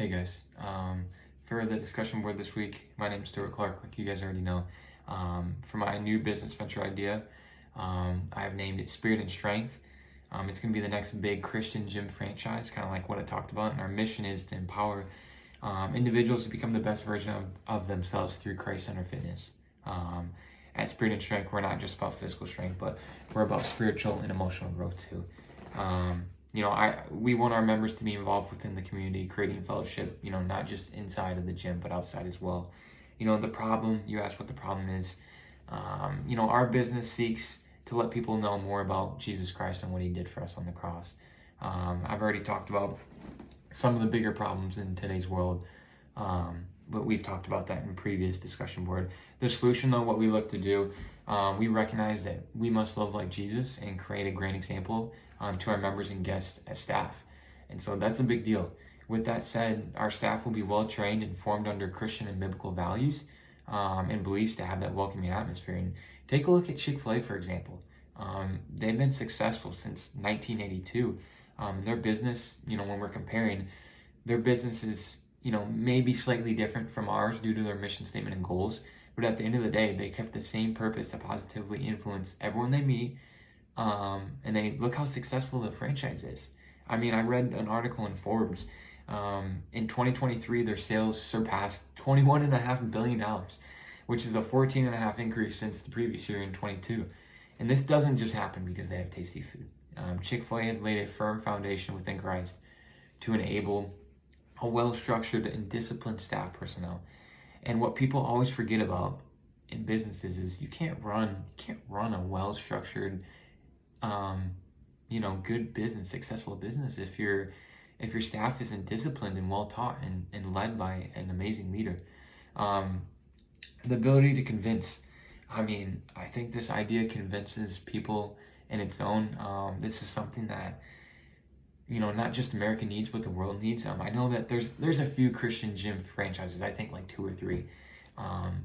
Hey guys, for the discussion board this week, my name is Stuart Clark, like you guys already know. For my new business venture idea, I have named it Spirit and Strength. It's going to be the next big Christian gym franchise, kind of like what I talked about. And our mission is to empower individuals to become the best version of themselves through Christ-centered fitness. At Spirit and Strength, we're not just about physical strength, but we're about spiritual and emotional growth too. We want our members to be involved within the community, creating fellowship, not just inside of the gym, but outside as well. The problem, you asked what the problem is. Our business seeks to let people know more about Jesus Christ and what he did for us on the cross. I've already talked about some of the bigger problems in today's world, but we've talked about that in previous discussion board. The solution, though, what we look to do, we recognize that we must love like Jesus and create a great example to our members and guests as staff. And so that's a big deal. With that said, our staff will be well trained and formed under Christian and biblical values and beliefs to have that welcoming atmosphere. And take a look at Chick-fil-A, for example. They've been successful since 1982. Their business, when we're comparing, their business is, maybe slightly different from ours due to their mission statement and goals. But at the end of the day, they kept the same purpose to positively influence everyone they meet. And they look how successful the franchise is. I read an article in Forbes. In 2023, their sales surpassed $21.5 billion, which is a 14.5% increase since the previous year in 22. And this doesn't just happen because they have tasty food. Chick-fil-A has laid a firm foundation within Christ to enable a well-structured and disciplined staff personnel. And what people always forget about in businesses is you can't run a well-structured, good business, successful business if your staff isn't disciplined and well taught and led by an amazing leader. The ability to convince. I think this idea convinces people in its own. This is something that, not just America needs, but the world needs. I know that there's a few Christian gym franchises, I think like 2 or 3.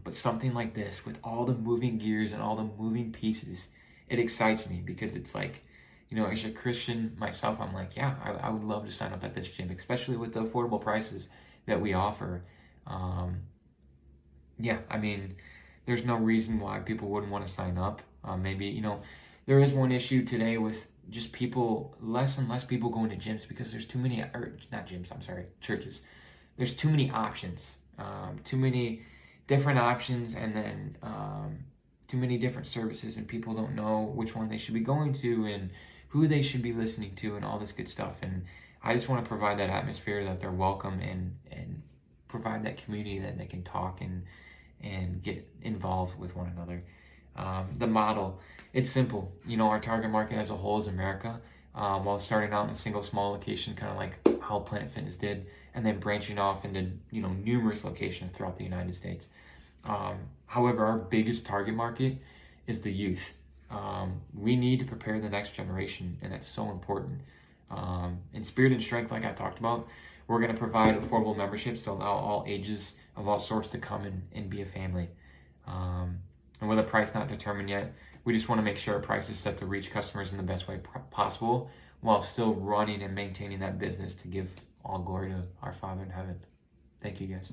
But something like this with all the moving gears and all the moving pieces, it excites me because it's like, as a Christian myself, I'm like, yeah, I would love to sign up at this gym, especially with the affordable prices that we offer. There's no reason why people wouldn't want to sign up. Maybe, there is one issue today with just less and less people going to gyms because there's too many, churches. There's too many options, too many different options, and then too many different services, and people don't know which one they should be going to and who they should be listening to and all this good stuff. And I just want to provide that atmosphere that they're welcome and provide that community that they can talk and get involved with one another. The model, it's simple. Our target market as a whole is America, while starting out in a single small location, kind of like how Planet Fitness did, and then branching off into, numerous locations throughout the United States. However, our biggest target market is the youth. We need to prepare the next generation, and that's so important. In Spirit and Strength, like I talked about, we're going to provide affordable memberships to allow all ages of all sorts to come and be a family. And with a price not determined yet, we just want to make sure our price is set to reach customers in the best way possible while still running and maintaining that business to give all glory to our Father in heaven. Thank you, guys.